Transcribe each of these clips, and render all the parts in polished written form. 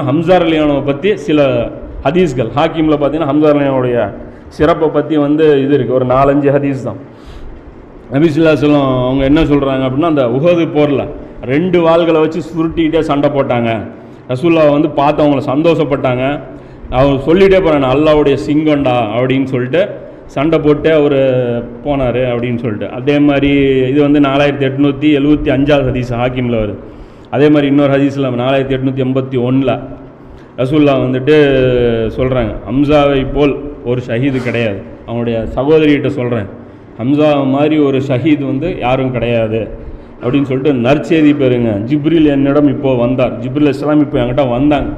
Hamza ரலியல்லாஹு பற்றி சில ஹதீஸ்கள் ஹாக்கிமில் பார்த்தீங்கன்னா ஹம்சா ரலியல்லாஹுடைய சிறப்பை பற்றி இது இருக்குது. ஒரு 4-5 ஹதீஸ் தான். நபி ஸல்லல்லாஹு அலைஹி வஸல்லம் அவங்க என்ன சொல்கிறாங்க அப்படின்னா, அந்த உஹது போரில் 2 வாள்களை வச்சு சுருட்டிக்கிட்டே சண்டை போட்டாங்க. ரசூலுல்லாஹ் பார்த்து அவங்கள சந்தோஷப்பட்டாங்க. அவங்க சொல்லிகிட்டே போகிறாங்க, அல்லாஹ்வுடைய சிங்கம்டா அப்படின்னு சொல்லிட்டு சண்டை போட்டு அவர் போனார் அப்படின்னு சொல்லிட்டு. அதே மாதிரி இது 4875 ஹதீஸ் ஹாக்கிமில் வருது. அதே மாதிரி இன்னொரு ஹதீஸில் 4881 ரசூலுல்லாஹ் சொல்கிறாங்க, ஹம்சாவை போல் ஒரு ஷஹீது கிடையாது. அவனுடைய சகோதரிகிட்ட சொல்கிறேன், ஹம்சா மாதிரி ஒரு ஷஹீது யாரும் கிடையாது அப்படின்னு சொல்லிட்டு நற்செய்தி பெறுங்க. ஜிப்ரில் என்னிடம் இப்போது வந்தார். ஜிப்ரில் இஸ்லாம் இப்போ என்கிட்ட வந்தாங்க.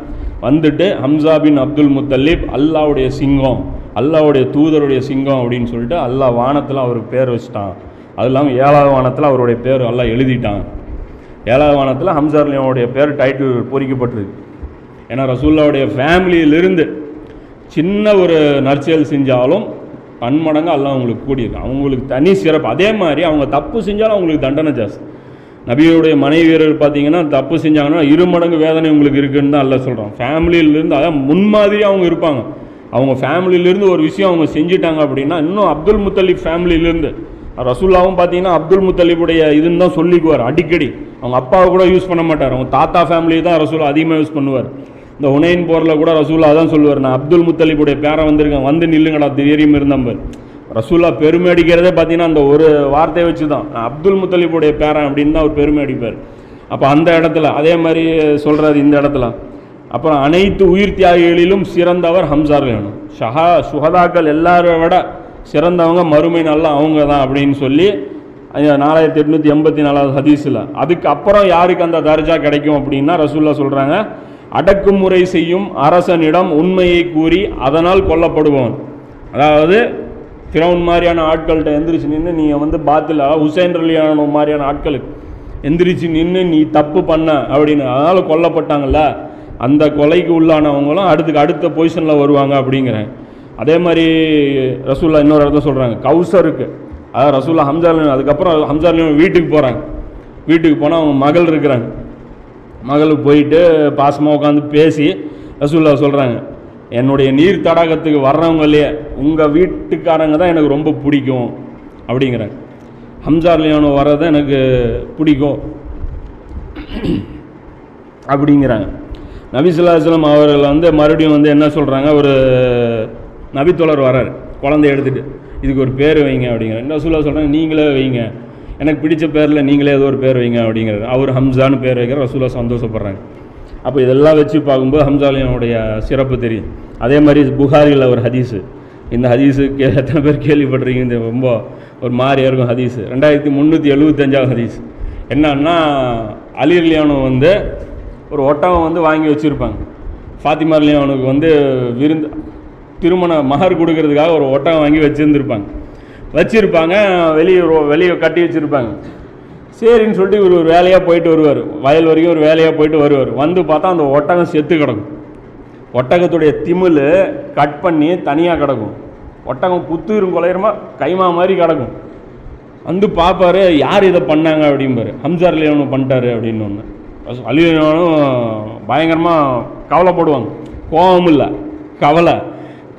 வந்துட்டு ஹம்சா பின் அப்துல் முத்தலிப் அல்லாஹ்வுடைய சிங்கம், அல்லாஹ்வுடைய தூதருடைய சிங்கம் அப்படின்னு சொல்லிட்டு அல்லாஹ் வானத்தில் அவருக்கு பேர் வச்சுட்டான். அது இல்லாமல் 7வது வானத்தில் அவருடைய பேர் அல்லாஹ் எழுதிட்டான். 7வது வானத்தில் ஹம்சா ரலியல்லாஹுடைய பேர் டைட்டில் பொறிக்கப்பட்டிருக்கு. ஏன்னா ரசூலுல்லாஹுடைய ஃபேமிலியிலிருந்து சின்ன ஒரு நற்செயல் செஞ்சாலும் பன்மடங்கு அல்லாஹ் அவங்களுக்கு கூடியிருக்கு. அவங்களுக்கு தனி சிறப்பு. அதே மாதிரி அவங்க தப்பு செஞ்சாலும் அவங்களுக்கு தண்டனை ஜாஸ்தி. நபியுடைய மனைவியர்கள் பார்த்தீங்கன்னா தப்பு செஞ்சாங்கன்னா 2 மடங்கு வேதனை உங்களுக்கு இருக்குன்னு தான் அல்லாஹ் சொல்கிறான். ஃபேமிலியிலேருந்து அதான் முன்மாதிரியாக அவங்க இருப்பாங்க. அவங்க ஃபேமிலியிலேருந்து ஒரு விஷயம் அவங்க செஞ்சுட்டாங்க அப்படின்னா, இன்னும் அப்துல் முத்தலிப் ஃபேமிலியிலேருந்து ரசூலுல்லாவும் பார்த்தீங்கன்னா அப்துல் முத்தலிபுடைய இதுன்னு தான் சொல்லிக்குவார் அடிக்கடி. அவங்க அப்பாவை கூட யூஸ் பண்ண மாட்டார். அவங்க தாத்தா ஃபேமிலி தான் ரசூலுல்லாஹ் அதிகமாக யூஸ் பண்ணுவார். இந்த ஹுனைன் போரில் கூட ரசூலுல்லாஹ் தான் சொல்லுவார், நான் அப்துல் முத்தலிபுடைய பேரன் வந்திருக்கேன், நில்லுங்கடா தெரியும் இருந்தாம்பர். ரசூலுல்லாஹ் பெருமை அடிக்கிறதே பார்த்தீங்கன்னா அந்த ஒரு வார்த்தையை வச்சு தான், நான் அப்துல் முத்தலிபுடைய பேரன் அப்படின்னு தான் அவர் பெருமை அடிப்பார். அப்போ அந்த இடத்துல அதே மாதிரி சொல்கிறார் இந்த இடத்துல. அப்புறம் அனைத்து உயிர் தியாகிகளிலும் சிறந்தவர் ஹம்சா ரலியல்லாஹு. சுஹதாக்கள் எல்லாரை விட சிறந்தவங்க மறுமை நாளில் அவங்க தான் அப்படின்னு சொல்லி 4884 ஹதீஸில். அதுக்கப்புறம் யாருக்கு அந்த தர்ஜா கிடைக்கும் அப்படின்னா ரசூலுல்லாஹ் சொல்கிறாங்க, அடக்குமுறை செய்யும் அரசனிடம் உண்மையை கூறி அதனால் கொல்லப்படுவோம். அதாவது ஃபிரௌன் மாதிரியான ஆட்கள்கிட்ட எந்திரிச்சு நின்று நீங்கள் பாத்தில் ஹுசைன் ரலியல்லாஹு மாதிரியான ஆட்களுக்கு எந்திரிச்சு நின்று நீ தப்பு பண்ண அப்படின்னு அதனால் கொல்லப்பட்டாங்கல்ல, அந்த கொலைக்கு உள்ளானவங்களும் அடுத்த பொசிஷனில் வருவாங்க அப்படிங்கிறேன். அதே மாதிரி ரசூலுல்லாஹ் இன்னொரு இடத்துல சொல்கிறாங்க, கௌசருக்கு அதாவது ரசூலுல்லாஹ் ஹம்சா ரலியல்லாஹு, அதுக்கப்புறம் ஹம்சா ரலியல்லாஹு வீட்டுக்கு போகிறாங்க. வீட்டுக்கு போனால் அவங்க மகள் இருக்கிறாங்க. மகளுக்கு போயிட்டு பாசமாக உட்காந்து பேசி ரசூலுல்லாஹ் சொல்கிறாங்க, என்னுடைய நீர் தடாகத்துக்கு வர்றவங்களே உங்கள் வீட்டுக்காரங்க தான் எனக்கு ரொம்ப பிடிக்கும் அப்படிங்கிறாங்க. ஹம்சா ரலியல்லாஹு வர்றதை எனக்கு பிடிக்கும் அப்படிங்கிறாங்க. நபி ஸல்லல்லாஹு அலைஹி வஸல்லம் அவர்கள் மறுபடியும் என்ன சொல்கிறாங்க, ஒரு நபித்தோழர் வர்றார் குழந்தைய எடுத்துகிட்டு, இதுக்கு ஒரு பேர் வைங்க அப்படிங்கிற. ரசூலுல்லாஹ் சொல்கிறாங்க, நீங்களே வைங்க, எனக்கு பிடிச்ச பேரில் நீங்களே ஏதோ ஒரு பேர் வைங்க அப்படிங்கிறார். அவர் ஹம்சான்னு பேர் வைக்கிற. ரசூலுல்லாஹ் சந்தோஷப்படுறாங்க. அப்போ இதெல்லாம் வச்சு பார்க்கும்போது ஹம்சா ரலியல்லாஹுடைய சிறப்பு தெரியும். அதே மாதிரி புகாரியில் ஒரு ஹதீஸு, இந்த ஹதீஸு எத்தனை பேர் கேள்விப்பட்டிருக்கீங்க, இந்த ரொம்ப ஒரு மாதிரியாக இருக்கும் ஹதீஸு. 2375 ஹதீஸ். என்னன்னா, அலி ரலியல்லாஹு ஒரு ஒட்டகம் வாங்கி வச்சுருப்பாங்க. ஃபாத்திமா ரலியல்லாஹுக்கு விருந்து திருமண மகர் கொடுக்கறதுக்காக ஒரு ஒட்டகம் வாங்கி வச்சுருப்பாங்க. வெளியே கட்டி வச்சுருப்பாங்க. சரின்னு சொல்லிட்டு இவர் ஒரு வேலையாக போயிட்டு வருவார். வயல் வரைக்கும் ஒரு வேலையாக போயிட்டு வருவார். பார்த்தா அந்த ஒட்டகம் செத்து கிடக்கும். ஒட்டகத்துடைய திமில் கட் பண்ணி தனியாக கிடக்கும். ஒட்டகம் குத்துரும் கொலையரமா கைமா மாதிரி கிடக்கும். பார்ப்பார், யார் இதை பண்ணாங்க அப்படிம்பார். ஹம்சா ரலியல்லாஹு பண்ணிட்டாரு அப்படின்னு ஒன்று. அலி ரலியல்லாஹு பயங்கரமாக கவலைப்படுவாங்க. கோபம் இல்லை,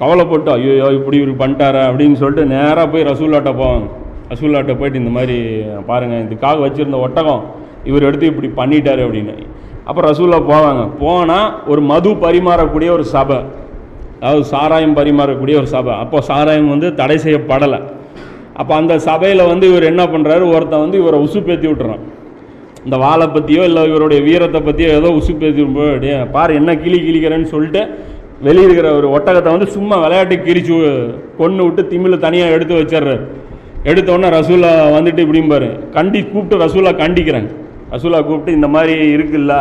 கவலைப்பட்டு ஐயோ இப்படி இவர் பண்ணிட்டாரா அப்படின்னு சொல்லிட்டு நேராக போய் ரசூலுல்லாஹ்ட்ட போவாங்க. ரசூலுல்லாஹ்ட்ட போயிட்டு இந்த மாதிரி பாருங்கள், இதுக்காக வச்சுருந்த ஒட்டகம் இவர் எடுத்து இப்படி பண்ணிட்டாரு அப்படின்னு. அப்போ ரசூலுல்லாஹ் போவாங்க. போனால் ஒரு மது பரிமாறக்கூடிய ஒரு சபை, அதாவது சாராயம் பரிமாறக்கூடிய ஒரு சபை. அப்போ சாராயம் தடை செய்யப்படலை. அப்போ அந்த சபையில் இவர் என்ன பண்ணுறாரு, ஒருத்தன் இவரை உசுப்பேற்றி விட்டுறான். இந்த வாழை பற்றியோ இல்லை இவருடைய வீரத்தை பற்றியோ ஏதோ உசுப்பேற்றி போய் பாரு என்ன கிழிக்கிறேன்னு சொல்லிட்டு வெளியே இருக்கிற ஒரு ஒட்டகத்தை சும்மா விளையாட்டு கிழிச்சு கொன்று விட்டு திமிழ் தனியாக எடுத்து வச்சிட்றாரு. எடுத்தோடனே ரசூலுல்லாஹ் இப்படிம்பாரு, கூப்பிட்டு ரசூலுல்லாஹ் கண்டிக்கிறாங்க. ரசூலுல்லாஹ் கூப்பிட்டு, இந்த மாதிரி இருக்குல்ல,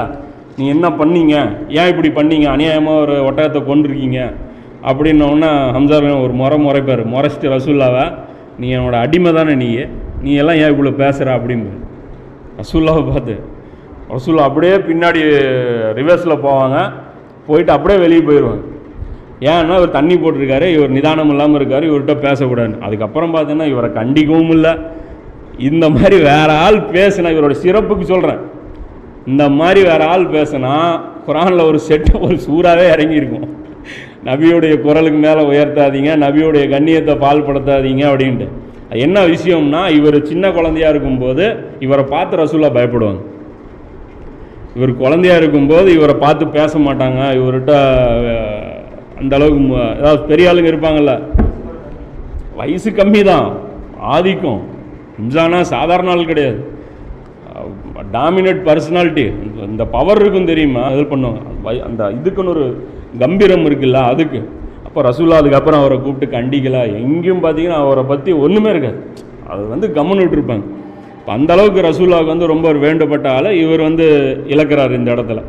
நீ என்ன பண்ணீங்க, ஏன் இப்படி பண்ணீங்க, அநியாயமாக ஒரு ஒட்டகத்தை கொண்டிருக்கீங்க அப்படின்னோடனே ஹம்சா ஒரு முறைப்பார். முறைச்சிட்டு ரசூலுல்லாஹ்வை, நீ என்னோட அடிமை தானே, நீ எல்லாம் ஏன் இவ்வளோ பேசுகிற அப்படிம்பாரு. ரசூலுல்லாஹ்வை பார்த்து ரசூலுல்லாஹ் அப்படியே பின்னாடி ரிவர்ஸில் போவாங்க. போயிட்டு அப்படியே வெளியே போயிடுவாங்க. ஏன்னா இவர் தண்ணி போட்டிருக்காரு, இவர் நிதானம் இல்லாமல் இருக்கார், இவர்கிட்ட பேசக்கூடாது. அதுக்கப்புறம் பார்த்தீங்கன்னா இவரை கண்டிக்கவும் இல்லை. இந்த மாதிரி வேற ஆள் பேசினா இவரோட சிறப்புக்கு சொல்கிறேன். இந்த மாதிரி வேறு ஆள் பேசுனா குரானில் ஒரு செட்டு ஒரு சூறாவே இறங்கியிருக்கும். நபியுடைய குரலுக்கு மேலே உயர்த்தாதீங்க, நபியுடைய கண்ணியத்தை பால்படுத்தாதீங்க அப்படின்ட்டு. என்ன விஷயம்னா, இவர் சின்ன குழந்தையாக இருக்கும்போது இவரை பார்த்து ரசூலா பயப்படுவாங்க. இவர் குழந்தையா இருக்கும்போது இவரை பார்த்து பேச மாட்டாங்க. இவர்கிட்ட அந்த அளவுக்கு ஏதாவது பெரிய ஆளுங்க இருப்பாங்கள்ல, வயசு கம்மி தான், ஆதிக்கம். இம்சானா சாதாரண ஆள் கிடையாது, டாமினேட் பர்சனாலிட்டி. இந்த பவர் இருக்கும் தெரியுமா, அது பண்ணுவாங்க. அந்த இதுக்குன்னு ஒரு கம்பீரம் இருக்குல்ல, அதுக்கு. அப்போ ரசூலா அதுக்கப்புறம் அவரை கூப்பிட்டு கண்டிக்கலாம். எங்கேயும் பார்த்தீங்கன்னா அவரை பற்றி ஒன்றுமே இருக்காது, அது கம்முன்னு விட்டுருப்பாங்க. இப்போ அந்தளவுக்கு ரசூலாவுக்கு ரொம்ப ஒரு வேண்டப்பட்ட ஆளை இவர் இழக்கிறார் இந்த இடத்துல.